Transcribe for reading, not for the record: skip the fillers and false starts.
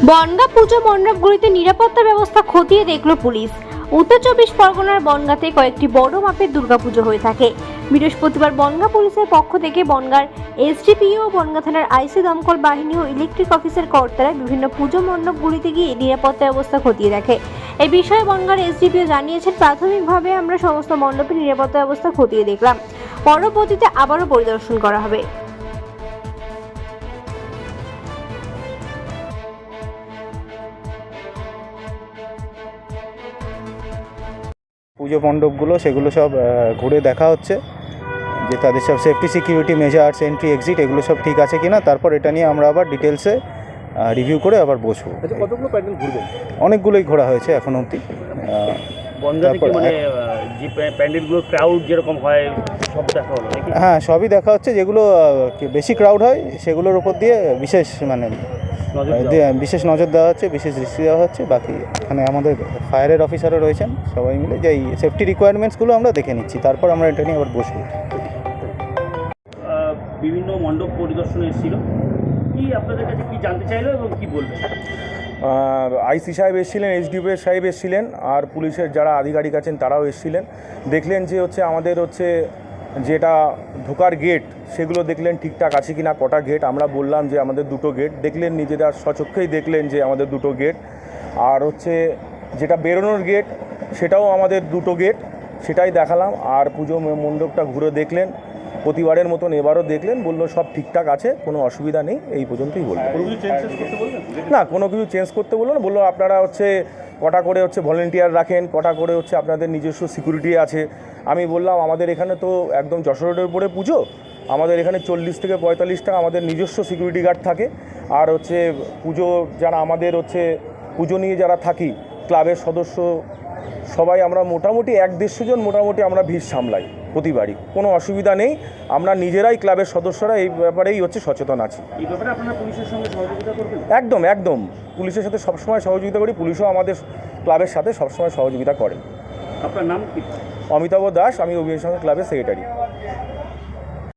বনগাঁ পুজো মণ্ডপগুলিতে নিরাপত্তা ব্যবস্থা খতিয়ে দেখল পুলিশ। উত্তর 24 পরগনার বনগাঁতে কয়েকটি বড় মাপের দুর্গাপুজো হয়ে থাকে। বৃহস্পতিবার বনগাঁ পুলিশের পক্ষ থেকে বনগাঁর এসডিপিও ও বনগাঁ থানার আইসি, দমকল বাহিনী ও ইলেকট্রিক অফিসের কর্তারা বিভিন্ন পুজো মণ্ডপগুলিতে গিয়ে নিরাপত্তা ব্যবস্থা খতিয়ে দেখে। এই বিষয়ে বনগাঁর এসডিপিও জানিয়েছেন, প্রাথমিকভাবে আমরা সমস্ত মণ্ডপের নিরাপত্তা ব্যবস্থা খতিয়ে দেখলাম, পরবর্তীতে আবারও পরিদর্শন করা হবে। পুজো মণ্ডপগুলো সেগুলো সব ঘুরে দেখা হচ্ছে যে তাদের সব safety security measures, entry exit এগুলো সব ঠিক আছে কিনা। তারপর এটা নিয়ে আমরা আবার ডিটেলসে রিভিউ করে আবার বসবো। আচ্ছা, কতগুলো প্যান্ডেল ঘুরবেন? অনেকগুলোই ঘোরা হয়েছে এখন অবধি। বনগাঁতে কি মানে যে প্যান্ডেলগুলো ক্রাউড যেরকম হয় সব দেখা হলো নাকি? হ্যাঁ, সবই দেখা হচ্ছে। যেগুলো বেশি ক্রাউড হয় সেগুলোর উপর দিয়ে বিশেষ নজর দেওয়া হচ্ছে, বিশেষ দৃষ্টি দেওয়া হচ্ছে। বাকি এখানে আমাদের ফায়ারের অফিসারও রয়েছেন, সবাই মিলে যে এই সেফটি রিকোয়ারমেন্টসগুলো আমরা দেখে নিচ্ছি, তারপর আমরা এটা নিয়ে আবার বসবো। বিভিন্ন মণ্ডপ পরিদর্শনে এসেছিল, কি আপনাদের কাছে কি জানতে চাইলো এবং কি বলবেন? আইসি সাহেব এসেছিলেন, এসডিপিও সাহেব এসেছিলেন, আর পুলিশের যারা আধিকারিক আছেন তারাও এসেছিলেন। দেখলেন যে আমাদের যেটা ঢোকার গেট সেগুলো দেখলেন ঠিকঠাক আছে কি না, কটা গেট। আমরা বললাম যে আমাদের দুটো গেট। দেখলেন নিজেরা স্বচক্ষেই দেখলেন যে আমাদের দুটো গেট। আর যেটা বেরোনোর গেট সেটাও আমাদের দুটো গেট, সেটাই দেখালাম। আর পুজো মণ্ডপটা ঘুরে দেখলেন, প্রতিবারের মতন এবারও দেখলেন, বললো সব ঠিকঠাক আছে, কোনো অসুবিধা নেই, এই পর্যন্তই বললো। না, কোনো কিছু চেঞ্জ করতে বললো না। বললো আপনারা কটা করে ভলেন্টিয়ার রাখেন, কটা করে আপনাদের নিজস্ব সিকিউরিটি আছে। আমি বললাম আমাদের এখানে তো একদম যশোর রোডের উপরে পুজো, আমাদের এখানে 40 থেকে 45টা আমাদের নিজস্ব সিকিউরিটি গার্ড থাকে। আর পুজো যারা আমাদের পুজো নিয়ে যারা থাকি ক্লাবের সদস্য সবাই আমরা মোটামুটি 1-150 জন মোটামুটি আমরা ভিড় সামলাই প্রতিবারই, কোনো অসুবিধা নেই। আমরা নিজেরাই ক্লাবের সদস্যরা এই ব্যাপারেই সচেতন আছি। এই ব্যাপারে আপনারা পুলিশের সঙ্গে সহযোগিতা করবেন? একদম পুলিশের সাথে সবসময় সহযোগিতা করি, পুলিশও আমাদের ক্লাবের সাথে সবসময় সহযোগিতা করে। আপনার নাম কি? অমিতাভ দাস, আমি অভিযান ক্লাবের সেক্রেটারি।